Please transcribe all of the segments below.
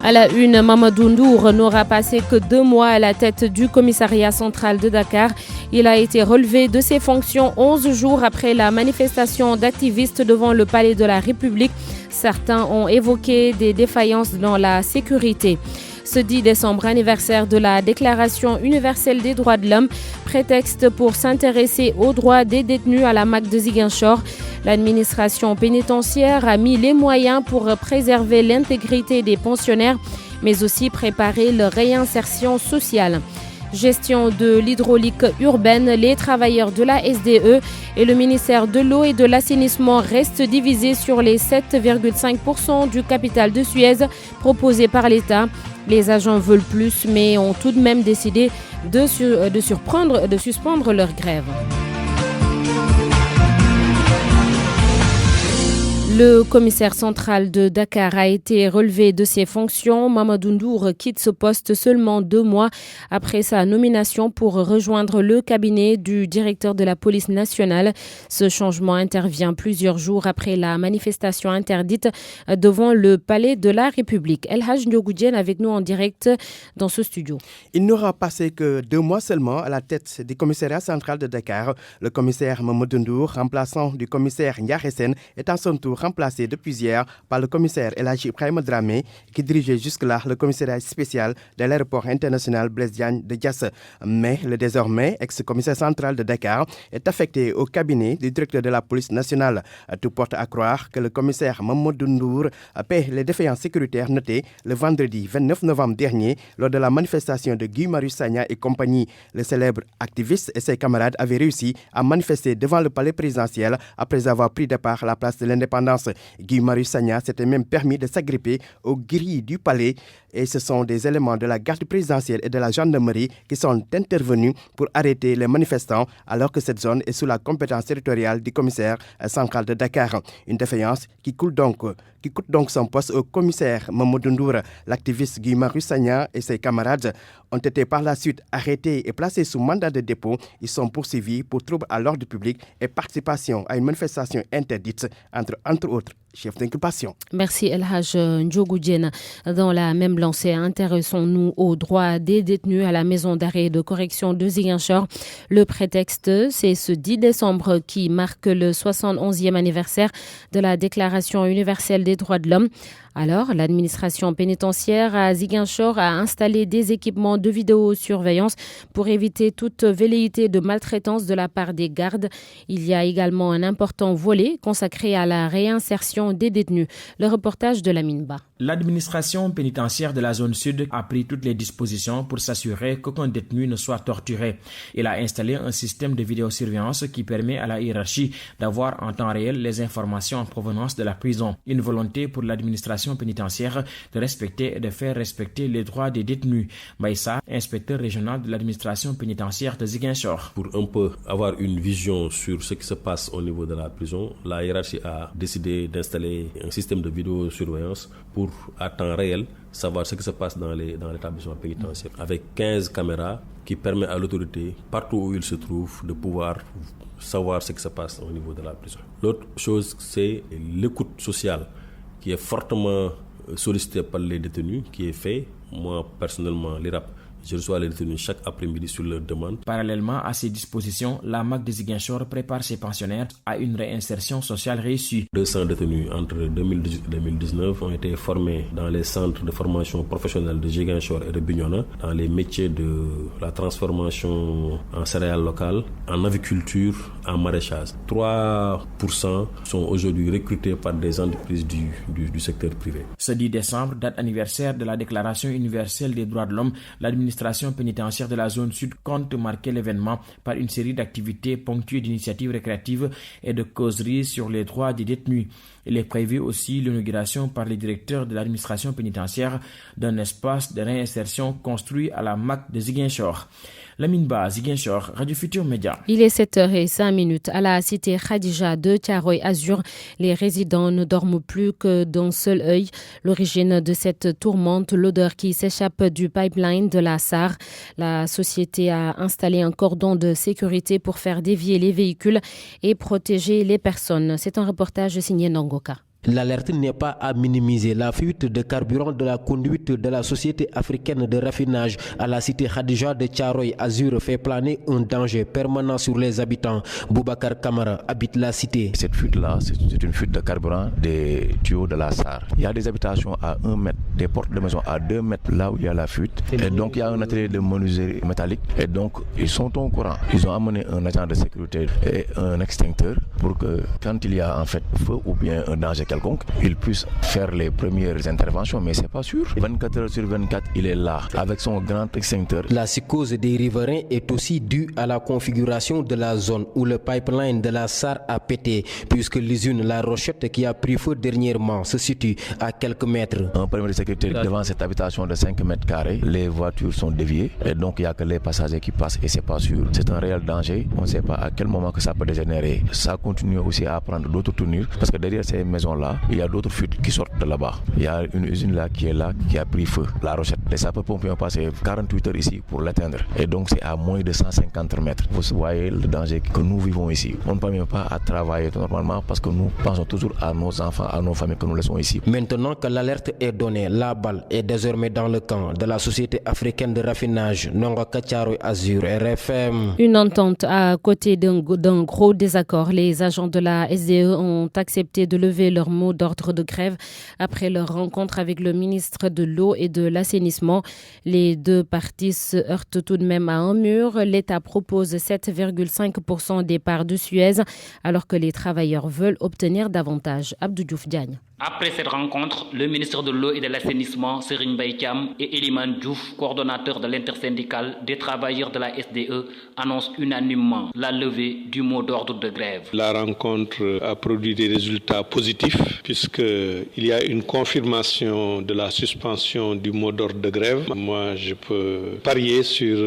À la une, Mamadou Ndour n'aura passé que 2 mois à la tête du commissariat central de Dakar. Il a été relevé de ses fonctions 11 jours après la manifestation d'activistes devant le palais de la République. Certains ont évoqué des défaillances dans la sécurité. Ce 10 décembre, anniversaire de la Déclaration universelle des droits de l'homme, prétexte pour s'intéresser aux droits des détenus à la MAC de Ziguinchor. L'administration pénitentiaire a mis les moyens pour préserver l'intégrité des pensionnaires, mais aussi préparer leur réinsertion sociale. Gestion de l'hydraulique urbaine, les travailleurs de la SDE et le ministère de l'eau et de l'assainissement restent divisés sur les 7,5% du capital de Suez proposé par l'État. Les agents veulent plus, mais ont tout de même décidé de suspendre leur grève. Le commissaire central de Dakar a été relevé de ses fonctions. Mamadou Ndour quitte ce poste seulement 2 mois après sa nomination pour rejoindre le cabinet du directeur de la police nationale. Ce changement intervient plusieurs jours après la manifestation interdite devant le palais de la République. El Hadj Ndiogoudjen avec nous en direct dans ce studio. Il n'aura passé que 2 mois seulement à la tête du commissariat central de Dakar. Le commissaire Mamadou Ndour, remplaçant du commissaire Ndiakhessène, est à son tour remplacé depuis hier par le commissaire El Hadji Ibrahima Dramé, qui dirigeait jusque-là le commissariat spécial de l'aéroport international Blaise Diagne de Diass. Mais le désormais ex-commissaire central de Dakar est affecté au cabinet du directeur de la police nationale. Tout porte à croire que le commissaire Mamadou Ndour paie les défaillances sécuritaires notées le vendredi 29 novembre dernier lors de la manifestation de Guy Marius Sagna et compagnie. Le célèbre activiste et ses camarades avaient réussi à manifester devant le palais présidentiel après avoir pris départ à la place de l'Indépendance. Guy Marius Sagna s'était même permis de s'agripper aux grilles du palais et ce sont des éléments de la garde présidentielle et de la gendarmerie qui sont intervenus pour arrêter les manifestants alors que cette zone est sous la compétence territoriale du commissaire central de Dakar. Une défaillance qui coûte donc son poste au commissaire Mamadou Ndour. L'activiste Guy Marius Sagna et ses camarades ont été par la suite arrêtés et placés sous mandat de dépôt. Ils sont poursuivis pour trouble à l'ordre public et participation à une manifestation interdite, entre autres chefs d'inculpation. Merci El Hadj Ndiogoudjen. Dans la même lancée, intéressons-nous aux droits des détenus à la maison d'arrêt et de correction de Ziguinchor. Le prétexte, c'est ce 10 décembre qui marque le 71e anniversaire de la Déclaration universelle des droits de l'homme. Alors, l'administration pénitentiaire à Ziguinchor a installé des équipements de vidéosurveillance pour éviter toute velléité de maltraitance de la part des gardes. Il y a également un important volet consacré à la réinsertion des détenus. Le reportage de Lamine Ba. L'administration pénitentiaire de la zone sud a pris toutes les dispositions pour s'assurer qu'aucun détenu ne soit torturé. Il a installé un système de vidéosurveillance qui permet à la hiérarchie d'avoir en temps réel les informations en provenance de la prison. Une volonté pour l'administration pénitentiaire de respecter et de faire respecter les droits des détenus. Maïssa, inspecteur régional de l'administration pénitentiaire de Ziguinchor. Pour un peu avoir une vision sur ce qui se passe au niveau de la prison, la hiérarchie a décidé d'installer un système de vidéosurveillance pour à temps réel savoir ce qui se passe dans l'établissement pénitentiaire avec 15 caméras qui permet à l'autorité, partout où il se trouve, de pouvoir savoir ce qui se passe au niveau de la prison. L'autre chose, c'est l'écoute sociale qui est fortement sollicitée par les détenus, qui est fait. Moi, personnellement, l'IRAP, je reçois les détenus chaque après-midi sur leur demande. Parallèlement à ces dispositions, la MAC de Ziguinchor prépare ses pensionnaires à une réinsertion sociale réussie. 200 détenus entre 2018 et 2019 ont été formés dans les centres de formation professionnelle de Ziguinchor et de Bignona, dans les métiers de la transformation en céréales locales, en aviculture, en maraîchage. 3% sont aujourd'hui recrutés par des entreprises du secteur privé. Ce 10 décembre, date anniversaire de la Déclaration universelle des droits de l'homme, l'administration pénitentiaire de la zone sud compte marquer l'événement par une série d'activités ponctuées d'initiatives récréatives et de causeries sur les droits des détenus. Il est prévu aussi l'inauguration par les directeurs de l'administration pénitentiaire d'un espace de réinsertion construit à la MAC de Ziguinchor. Lamine Ba, Ziguinchor, Radio Futur Média. Il est 7h05 à la cité Khadija de Thiaroye Azur. Les résidents ne dorment plus que d'un seul œil. L'origine de cette tourmente, l'odeur qui s'échappe du pipeline de la SAR. La société a installé un cordon de sécurité pour faire dévier les véhicules et protéger les personnes. C'est un reportage signé Nangoka. L'alerte n'est pas à minimiser. La fuite de carburant de la conduite de la société africaine de raffinage à la cité Khadija de Thiaroye Azur fait planer un danger permanent sur les habitants. Boubacar Kamara habite la cité. Cette fuite-là, c'est une fuite de carburant des tuyaux de la SAR. Il y a des habitations à 1 mètre, des portes de maison à 2 mètres là où il y a la fuite. Et donc il y a un atelier de menuiserie métallique. Et donc ils sont au courant. Ils ont amené un agent de sécurité et un extincteur pour que quand il y a en fait feu ou bien un danger quelconque, ils puissent faire les premières interventions. Mais c'est pas sûr. 24 heures sur 24, il est là avec son grand extincteur. La psychose des riverains est aussi due à la configuration de la zone où le pipeline de la SAR a pété, puisque l'usine La Rochette qui a pris feu dernièrement se situe à quelques mètres. Un périmètre de sécurité devant cette habitation de 5 mètres carrés, les voitures sont déviées et donc il n'y a que les passagers qui passent et c'est pas sûr. C'est un réel danger, on ne sait pas à quel moment que ça peut dégénérer. Ça continue aussi à prendre d'autres tournures parce que derrière ces maisons-là, il y a d'autres fuites qui sortent de là-bas. Il y a une usine là qui a pris feu, La Rochette. Les sapeurs-pompiers ont passé 48 heures ici pour l'atteindre et donc c'est à moins de 150 mètres. Vous voyez le danger que nous vivons ici. On ne parvient pas à travailler normalement parce que nous pensons toujours à nos enfants, à nos familles que nous laissons ici. Maintenant que l'alerte est donnée, la balle est désormais dans le camp de la société africaine de raffinage Nongoka Thiaroye Azur, RFM. Une entente à côté d'un gros désaccord. Les agents de la SDE ont accepté de lever leur mot d'ordre de grève après leur rencontre avec le ministre de l'eau et de l'assainissement. Les deux parties se heurtent tout de même à un mur. L'État propose 7,5% des parts de Suez alors que les travailleurs veulent obtenir davantage. Abdou Diouf Diagne. Après cette rencontre, le ministre de l'eau et de l'assainissement, Serigne Mbaye Thiam, et Eliman Diouf, coordonnateur de l'intersyndicale des travailleurs de la SDE, annoncent unanimement la levée du mot d'ordre de grève. La rencontre a produit des résultats positifs puisqu'il y a une confirmation de la suspension du mot d'ordre de grève. Moi, je peux parier sur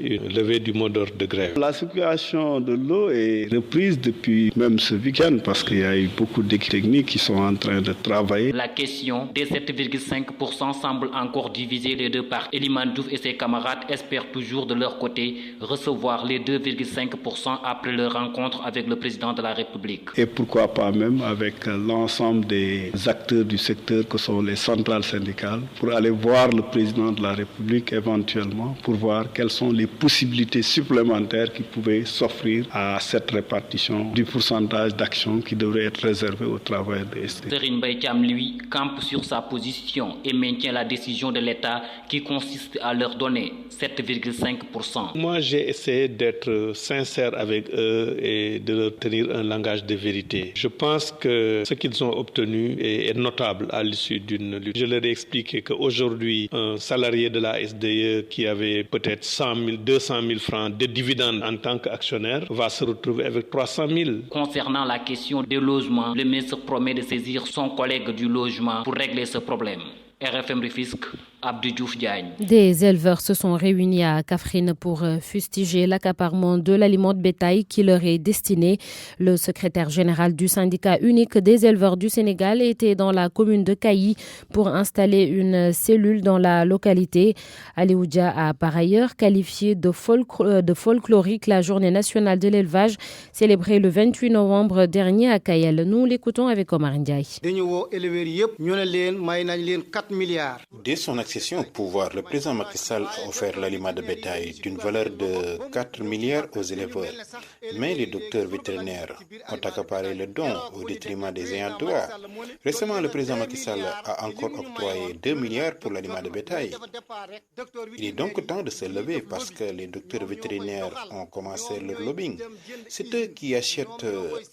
une levée du mot d'ordre de grève. La situation de l'eau est reprise depuis même ce week-end parce qu'il y a eu beaucoup d'équipes techniques qui sont en train de travailler. La question des 7,5% semble encore diviser les deux parties. Eliman Diouf et ses camarades espèrent toujours de leur côté recevoir les 2,5% après leur rencontre avec le président de la République. Et pourquoi pas même avec l'ensemble des acteurs du secteur que sont les centrales syndicales pour aller voir le président de la République éventuellement pour voir quelles sont les possibilités supplémentaires qui pouvaient s'offrir à cette répartition du pourcentage d'action qui devrait être réservé aux travailleurs de ST. Serigne Mbaye Thiam, lui, campe sur sa position et maintient la décision de l'État qui consiste à leur donner 7,5%. Moi, j'ai essayé d'être sincère avec eux et de leur tenir un langage de vérité. Je pense que ce qu'ils ont obtenu est notable à l'issue d'une lutte. Je leur ai expliqué qu'aujourd'hui, un salarié de la SDE qui avait peut-être 100 000, 200 000 francs de dividendes en tant qu'actionnaire va se retrouver avec 300 000. Concernant la question des logements, le ministre promet de saisir son collègue du logement pour régler ce problème. RFM Rufisque, Abdou Diouf Diagne. Des éleveurs se sont réunis à Kaffrine pour fustiger l'accaparement de l'aliment de bétail qui leur est destiné. Le secrétaire général du syndicat unique des éleveurs du Sénégal était dans la commune de Kayi pour installer une cellule dans la localité. Aliou Dia a par ailleurs qualifié de folklorique la journée nationale de l'élevage célébrée le 28 novembre dernier à Kayel. Nous l'écoutons avec Omar Ndiaye. Dès son accession au pouvoir, le président Macky Sall a offert l'aliment de bétail d'une valeur de 4 milliards aux éleveurs. Mais les docteurs vétérinaires ont accaparé le don au détriment des ayants droit. Récemment, le président Macky Sall a encore octroyé 2 milliards pour l'aliment de bétail. Il est donc temps de se lever parce que les docteurs vétérinaires ont commencé leur lobbying. C'est eux qui achètent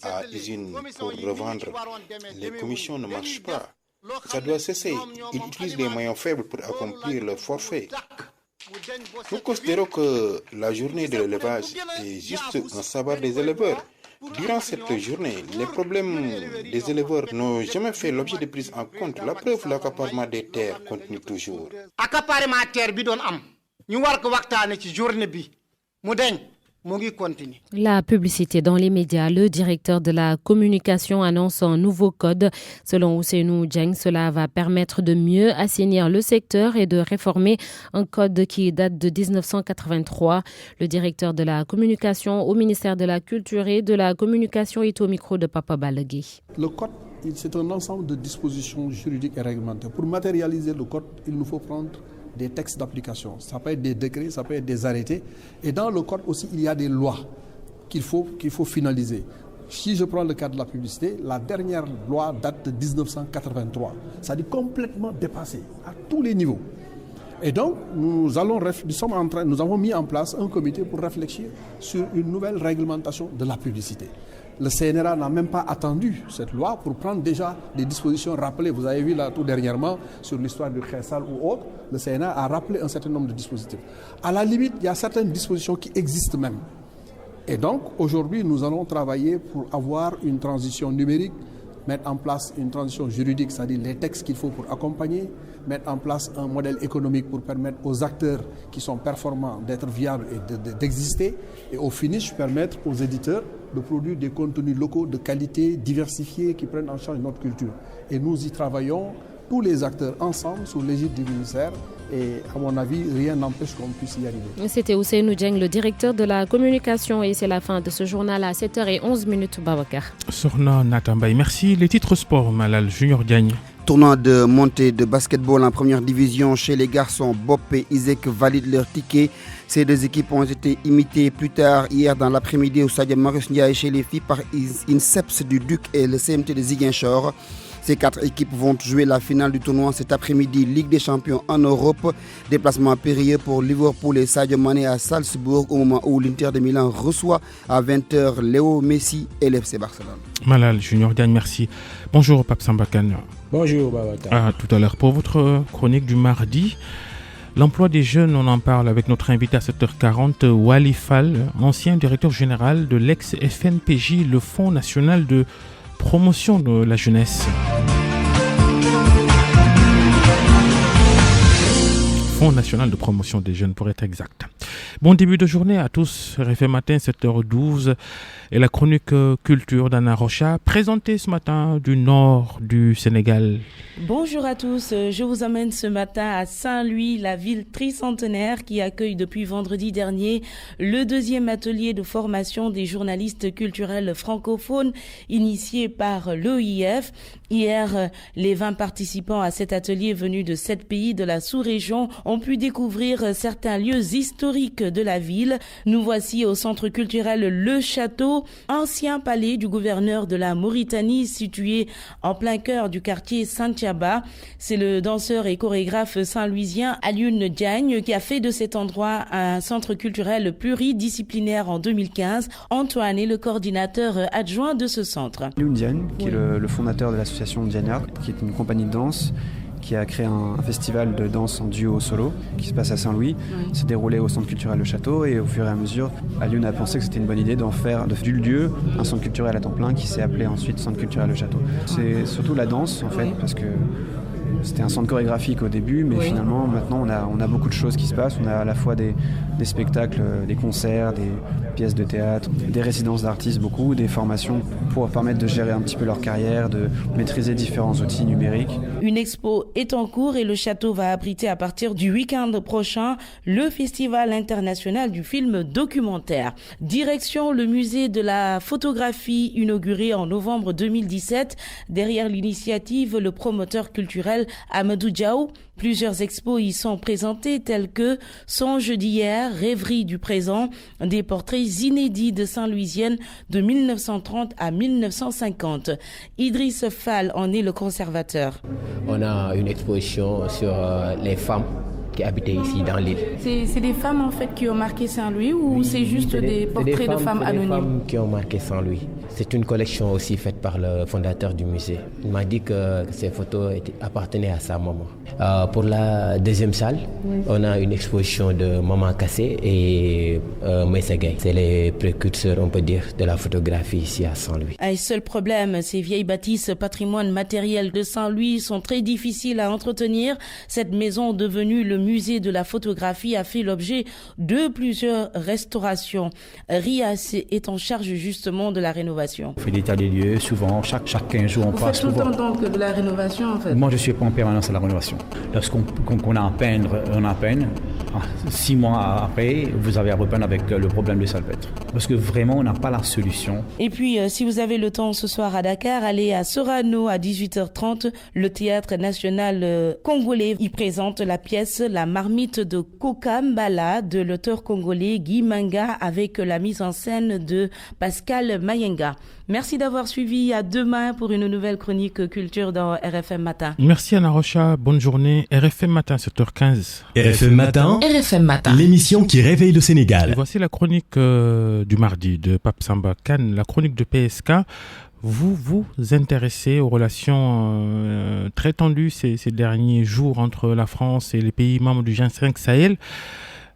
à usine pour revendre. Les commissions ne marchent pas. Ça doit cesser. Ils utilisent les moyens faibles pour accomplir leur forfait. Nous considérons que la journée de l'élevage est juste un sabbat des éleveurs. Durant cette journée, les problèmes des éleveurs n'ont jamais fait l'objet de prise en compte. La preuve, l'accaparement des terres continue toujours. Accaparement des terres, nous avons journée bi. La publicité dans les médias. Le directeur de la communication annonce un nouveau code. Selon Ousseynou Dieng, cela va permettre de mieux assainir le secteur et de réformer un code qui date de 1983. Le directeur de la communication au ministère de la Culture et de la Communication est au micro de Papa Balagui. Le code c'est un ensemble de dispositions juridiques et réglementaires. Pour matérialiser le code, il nous faut prendre des textes d'application. Ça peut être des décrets, ça peut être des arrêtés. Et dans le code aussi, il y a des lois qu'il faut finaliser. Si je prends le cas de la publicité, la dernière loi date de 1983. Ça dit complètement dépassé à tous les niveaux. Et donc, nous avons mis en place un comité pour réfléchir sur une nouvelle réglementation de la publicité. Le CNRA n'a même pas attendu cette loi pour prendre déjà des dispositions rappelées. Vous avez vu là tout dernièrement sur l'histoire du Khessal ou autre, le CNRA a rappelé un certain nombre de dispositifs. À la limite, il y a certaines dispositions qui existent même. Et donc, aujourd'hui, nous allons travailler pour avoir une transition numérique, mettre en place une transition juridique, c'est-à-dire les textes qu'il faut pour accompagner, mettre en place un modèle économique pour permettre aux acteurs qui sont performants d'être viables et d'exister, et au finish, permettre aux éditeurs de produire des contenus locaux de qualité, diversifiés, qui prennent en charge notre culture. Et nous y travaillons, tous les acteurs ensemble, sous l'égide du ministère. Et à mon avis, rien n'empêche qu'on puisse y arriver. C'était Ousseynou Dieng, le directeur de la communication. Et c'est la fin de ce journal à 7h11, Babacar. Sorna Natambay, merci. Les titres sport, Malal Junior Diagne. Tournoi de montée de basketball en première division chez les garçons. Bob et Isaac valident leur ticket. Ces deux équipes ont été imitées plus tard hier dans l'après-midi au stade Marius Ndiaye chez les filles par INSEPS du Duc et le CMT de Ziguinchor. Ces 4 équipes vont jouer la finale du tournoi cet après-midi. Ligue des champions en Europe. Déplacement périlleux pour Liverpool et Sadio Mané à Salzbourg au moment où l'Inter de Milan reçoit à 20h Léo Messi et l'FC Barcelone. Malal Junior Diagne, merci. Bonjour Pape Sambakan. Bonjour Babacar. Tout à l'heure pour votre chronique du mardi. L'emploi des jeunes, on en parle avec notre invité à 7h40, Wali Fall, ancien directeur général de l'ex-FNPJ, le Fonds national de promotion de la jeunesse. Fonds national de promotion des jeunes pour être exact. Bon début de journée à tous. RFM Matin 7h12 et la chronique culture d'Anna Rocha, présentée ce matin du nord du Sénégal. Bonjour à tous, je vous emmène ce matin à Saint-Louis, la ville tricentenaire qui accueille depuis vendredi dernier le 2e atelier de formation des journalistes culturels francophones initié par l'OIF. Hier, les 20 participants à cet atelier venus de 7 pays de la sous-région ont pu découvrir certains lieux historiques de la ville. Nous voici au centre culturel Le Château, ancien palais du gouverneur de la Mauritanie situé en plein cœur du quartier Santhiaba. C'est le danseur et chorégraphe saint-louisien Alioune Diagne qui a fait de cet endroit un centre culturel pluridisciplinaire en 2015. Antoine est le coordinateur adjoint de ce centre. Alioune Diagne, qui est le fondateur de l'association Diagnard, qui est une compagnie de danse qui a créé un festival de danse en duo solo qui se passe à Saint-Louis, s'est déroulé au centre culturel Le Château, et au fur et à mesure, Alioune a pensé que c'était une bonne idée d'en faire du lieu un centre culturel à temps plein qui s'est appelé ensuite centre culturel Le Château. C'est surtout la danse en fait, parce que c'était un centre chorégraphique au début, mais finalement maintenant on a beaucoup de choses qui se passent. On a à la fois des spectacles, des concerts, des pièces de théâtre, des résidences d'artistes, beaucoup, des formations pour permettre de gérer un petit peu leur carrière, de maîtriser différents outils numériques. Une expo est en cours et le château va abriter à partir du week-end prochain le Festival international du film documentaire. Direction le musée de la photographie inauguré en novembre 2017. Derrière l'initiative, le promoteur culturel Amadou Diaw. Plusieurs expos y sont présentés tels que Songe d'hier, Rêverie du présent, des portraits inédits de Saint-Louisienne de 1930 à 1950. Idriss Fall en est le conservateur. On a une exposition sur les femmes qui habitaient ici dans l'île. C'est des femmes en fait qui ont marqué Saint-Louis ou c'est juste des portraits de femmes anonymes? Des femmes qui ont marqué Saint-Louis. C'est une collection aussi faite par le fondateur du musée. Il m'a dit que ces photos appartenaient à sa maman. Pour la deuxième salle, on a une exposition de Maman Kassé et Maïssa Gaye. C'est les précurseurs, on peut dire, de la photographie ici à Saint-Louis. Un seul problème, ces vieilles bâtisses patrimoine matériel de Saint-Louis sont très difficiles à entretenir. Cette maison devenue le musée de la photographie a fait l'objet de plusieurs restaurations. Rias est en charge justement de la rénovation. On fait l'état des lieux, souvent, chaque 15 jours on passe. Vous faites tout le temps donc de la rénovation en fait? Moi je suis pas en permanence à la rénovation. Lorsqu'on a à peindre, on a peine. 6 mois après, vous avez à repeindre avec le problème des salpêtres. parce que vraiment, on n'a pas la solution. Et puis, si vous avez le temps ce soir à Dakar, allez à Sorano à 18h30. Le Théâtre national congolais y présente la pièce La marmite de Kokambala de l'auteur congolais Guy Manga avec la mise en scène de Pascal Mayenga. Merci d'avoir suivi. À demain pour une nouvelle chronique culture dans RFM Matin. Merci Anna Rocha. Bonne journée. RFM Matin, 7h15. RFM Matin. RFM Matin. L'émission qui réveille le Sénégal. Et voici la chronique du mardi de Pape Samba Kane, la chronique de PSK. Vous vous intéressez aux relations très tendues ces derniers jours entre la France et les pays membres du G5 Sahel,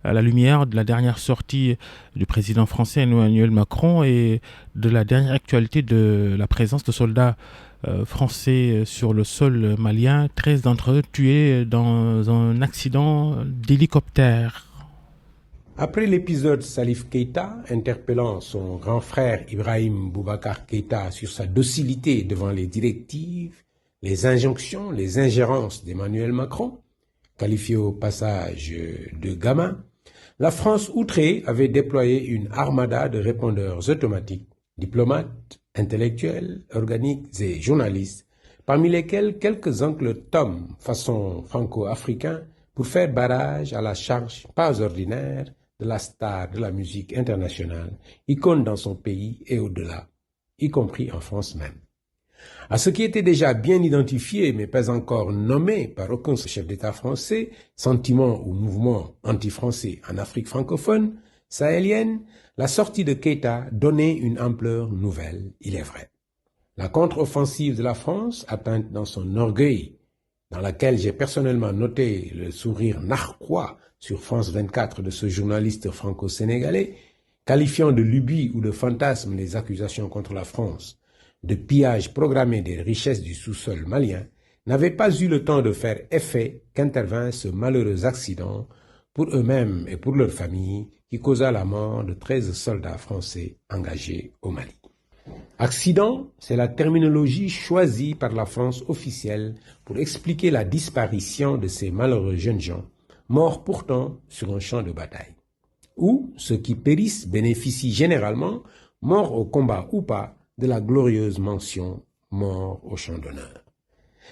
à la lumière de la dernière sortie du président français Emmanuel Macron et de la dernière actualité de la présence de soldats français sur le sol malien, 13 d'entre eux tués dans un accident d'hélicoptère. Après l'épisode Salif Keïta interpellant son grand frère Ibrahim Boubacar Keïta sur sa docilité devant les directives, les injonctions, les ingérences d'Emmanuel Macron, qualifié au passage de gamin, la France outrée avait déployé une armada de répondeurs automatiques, diplomates, intellectuels, organiques et journalistes, parmi lesquels quelques oncles Tom façon franco-africain pour faire barrage à la charge pas ordinaire de la star de la musique internationale, icône dans son pays et au-delà, y compris en France même. À ce qui était déjà bien identifié, mais pas encore nommé par aucun chef d'État français, sentiment ou mouvement anti-français en Afrique francophone, sahélienne, la sortie de Keïta donnait une ampleur nouvelle, il est vrai. La contre-offensive de la France, atteinte dans son orgueil, dans laquelle j'ai personnellement noté le sourire narquois sur France 24 de ce journaliste franco-sénégalais, qualifiant de lubie ou de fantasme les accusations contre la France, de pillage programmé des richesses du sous-sol malien, n'avaient pas eu le temps de faire effet qu'intervint ce malheureux accident pour eux-mêmes et pour leurs familles qui causa la mort de 13 soldats français engagés au Mali. Accident, c'est la terminologie choisie par la France officielle pour expliquer la disparition de ces malheureux jeunes gens, morts pourtant sur un champ de bataille. Ou ceux qui périssent bénéficient généralement, morts au combat ou pas, de la glorieuse mention « mort au champ d'honneur ».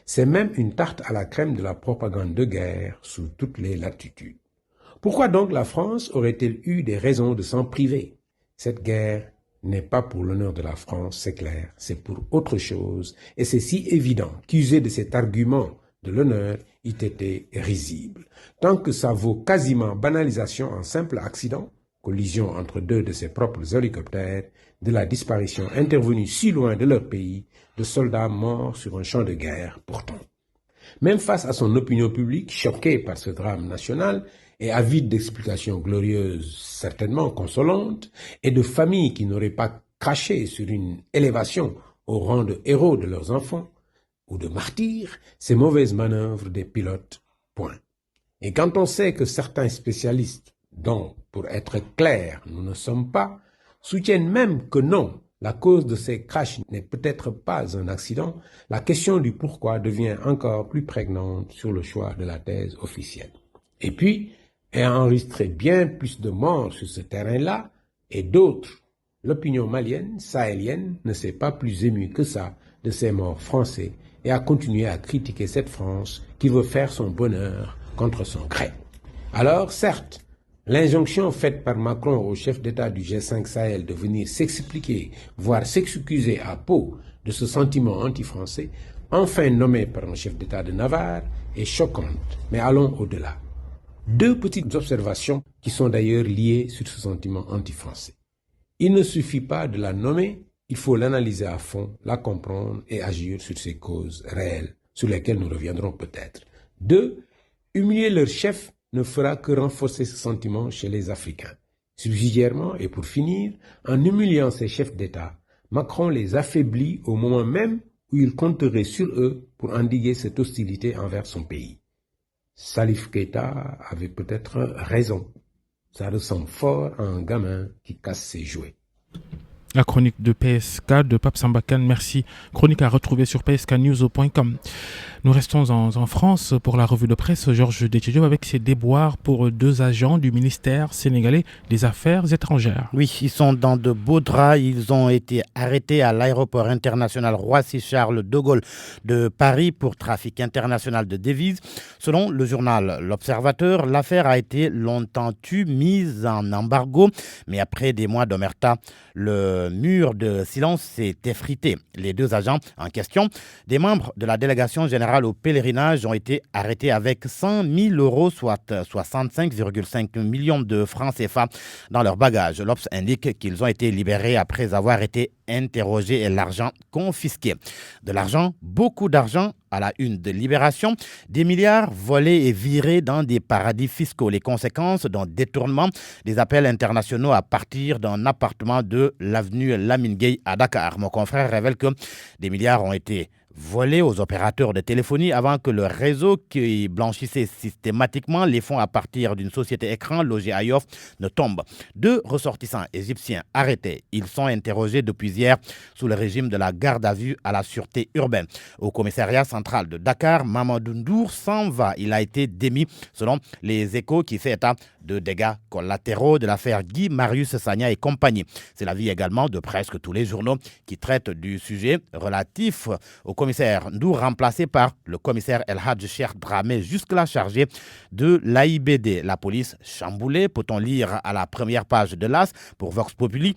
C'est même une tarte à la crème de la propagande de guerre sous toutes les latitudes. Pourquoi donc la France aurait-elle eu des raisons de s'en priver? Cette guerre n'est pas pour l'honneur de la France, c'est clair, c'est pour autre chose, et c'est si évident qu'user de cet argument de l'honneur eût été risible. Tant que ça vaut quasiment banalisation en simple accident, collision entre deux de ses propres hélicoptères, de la disparition intervenue si loin de leur pays, de soldats morts sur un champ de guerre pourtant. Même face à son opinion publique, choquée par ce drame national et avide d'explications glorieuses, certainement consolantes, et de familles qui n'auraient pas craché sur une élévation au rang de héros de leurs enfants, ou de martyrs, ces mauvaises manœuvres des pilotes, point. Et quand on sait que certains spécialistes, dont, pour être clair, nous ne sommes pas, soutiennent même que non, la cause de ces crashs n'est peut-être pas un accident, la question du pourquoi devient encore plus prégnante sur le choix de la thèse officielle. Et puis, ayant enregistré bien plus de morts sur ce terrain-là, et d'autres, l'opinion malienne, sahélienne, ne s'est pas plus émue que ça de ces morts français et a continué à critiquer cette France qui veut faire son bonheur contre son gré. Alors, certes, l'injonction faite par Macron au chef d'État du G5 Sahel de venir s'expliquer, voire s'excuser à Pau de ce sentiment anti-français, enfin nommé par un chef d'État de Navarre, est choquante, mais allons au-delà. Deux petites observations qui sont d'ailleurs liées sur ce sentiment anti-français. Il ne suffit pas de la nommer, il faut l'analyser à fond, la comprendre et agir sur ses causes réelles, sur lesquelles nous reviendrons peut-être. Deux, humilier leur chef ne fera que renforcer ce sentiment chez les Africains. Subsidiairement, et pour finir, en humiliant ces chefs d'État, Macron les affaiblit au moment même où il compterait sur eux pour endiguer cette hostilité envers son pays. Salif Keïta avait peut-être raison. Ça ressemble fort à un gamin qui casse ses jouets. La chronique de PSK de Pape Sambakan, merci. Chronique à retrouver sur psknews.com. Nous restons en France pour la revue de presse. Georges Déthié avec ses déboires pour 2 agents du ministère sénégalais des Affaires étrangères. Oui, ils sont dans de beaux draps. Ils ont été arrêtés à l'aéroport international Roissy-Charles de Gaulle de Paris pour trafic international de devises. Selon le journal L'Observateur, l'affaire a été longtemps mise en embargo, mais après des mois d'omerta, le mur de silence s'est effrité. Les 2 agents en question, des membres de la délégation générale au pèlerinage, ont été arrêtés avec 100 000 €, soit 65,5 millions de francs CFA dans leur bagage. L'Obs indique qu'ils ont été libérés après avoir été interrogés et l'argent confisqué. De l'argent, beaucoup d'argent, à la une de Libération, des milliards volés et virés dans des paradis fiscaux. Les conséquences d'un détournement des appels internationaux à partir d'un appartement de l'avenue Lamine Gueye à Dakar. Mon confrère révèle que des milliards ont été volés aux opérateurs de téléphonie avant que le réseau qui blanchissait systématiquement les fonds à partir d'une société écran logée à Yoff ne tombe. 2 ressortissants égyptiens arrêtés. Ils sont interrogés depuis hier sous le régime de la garde à vue à la sûreté urbaine. Au commissariat central de Dakar, Mamadou Ndour s'en va. Il a été démis selon les Échos qui fait état de dégâts collatéraux de l'affaire Guy Marius Sagna et compagnie. C'est l'avis également de presque tous les journaux qui traitent du sujet relatif au commissaire Ndour, remplacé par le commissaire El Hadj Cheikh Dramé, jusque-là chargé de l'AIBD. La police chamboulée, peut-on lire à la première page de l'AS pour Vox Populi.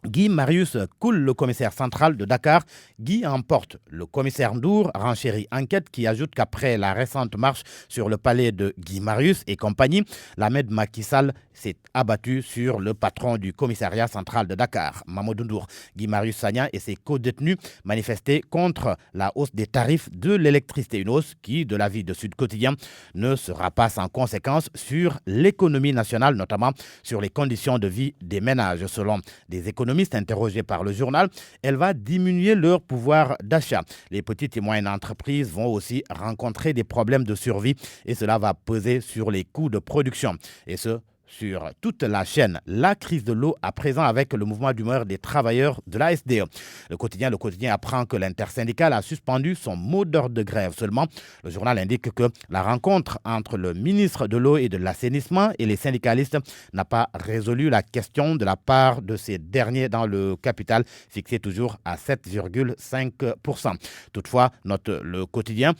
Guy Marius coule le commissaire central de Dakar. Guy emporte le commissaire Ndour, renchérit enquête qui ajoute qu'après la récente marche sur le palais de Guy Marius et compagnie, l'Ahmed Macky Sall s'est abattu sur le patron du commissariat central de Dakar, Mamadou Ndour. Guy Marius Sagna et ses co-détenus manifestaient contre la hausse des tarifs de l'électricité. Une hausse qui, de l'avis de Sud Quotidien, ne sera pas sans conséquence sur l'économie nationale, notamment sur les conditions de vie des ménages. Selon des économistes interrogés par le journal, elle va diminuer leur pouvoir d'achat. Les petites et moyennes entreprises vont aussi rencontrer des problèmes de survie et cela va peser sur les coûts de production. Et ce, sur toute la chaîne. La crise de l'eau à présent avec le mouvement d'humeur des travailleurs de la SDE. Le quotidien apprend que l'intersyndicale a suspendu son mot d'ordre de grève. Seulement, le journal indique que la rencontre entre le ministre de l'eau et de l'assainissement et les syndicalistes n'a pas résolu la question de la part de ces derniers dans le capital, fixé toujours à 7,5%. Toutefois, note le quotidien,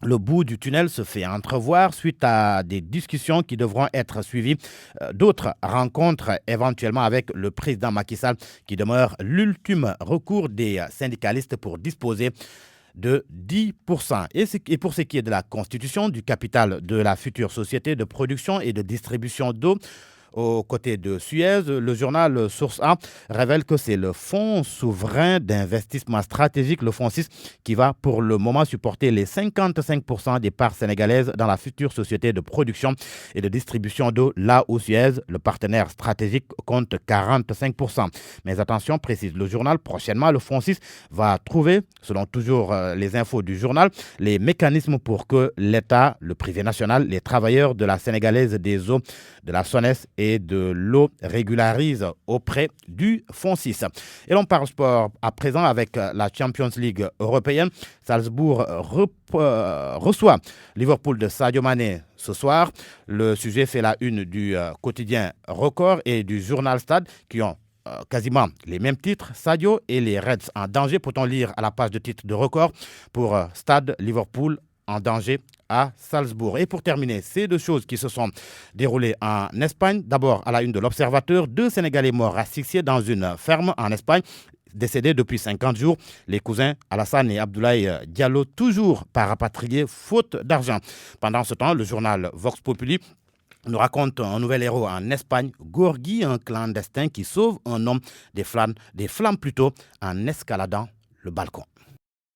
le bout du tunnel se fait entrevoir suite à des discussions qui devront être suivies d'autres rencontres éventuellement avec le président Macky Sall qui demeure l'ultime recours des syndicalistes pour disposer de 10%. Et pour ce qui est de la constitution du capital de la future société de production et de distribution d'eau, aux côtés de Suez, le journal Source A révèle que c'est le Fonds souverain d'investissement stratégique, le Fonds 6, qui va pour le moment supporter les 55% des parts sénégalaises dans la future société de production et de distribution d'eau, là où Suez, le partenaire stratégique, compte 45%. Mais attention, précise le journal, prochainement, le Fonds 6 va trouver, selon toujours les infos du journal, les mécanismes pour que l'État, le privé national, les travailleurs de la sénégalaise des eaux, de la SONES et de l'eau régularise auprès du Fonds 6. Et l'on parle sport à présent avec la Champions League européenne. Salzbourg reçoit Liverpool de Sadio Mané ce soir. Le sujet fait la une du quotidien Record et du journal Stade qui ont quasiment les mêmes titres. Sadio et les Reds en danger, peut-on lire à la page de titre de Record pour Stade, Liverpool en danger à Salzbourg. Et pour terminer, ces 2 choses qui se sont déroulées en Espagne. D'abord, à la une de l'Observateur, 2 Sénégalais morts asphyxiés dans une ferme en Espagne. Décédés depuis 50 jours, les cousins Alassane et Abdoulaye Diallo, toujours pas rapatriés faute d'argent. Pendant ce temps, le journal Vox Populi nous raconte un nouvel héros en Espagne, Gorgui, un clandestin qui sauve un homme des flammes en escaladant le balcon.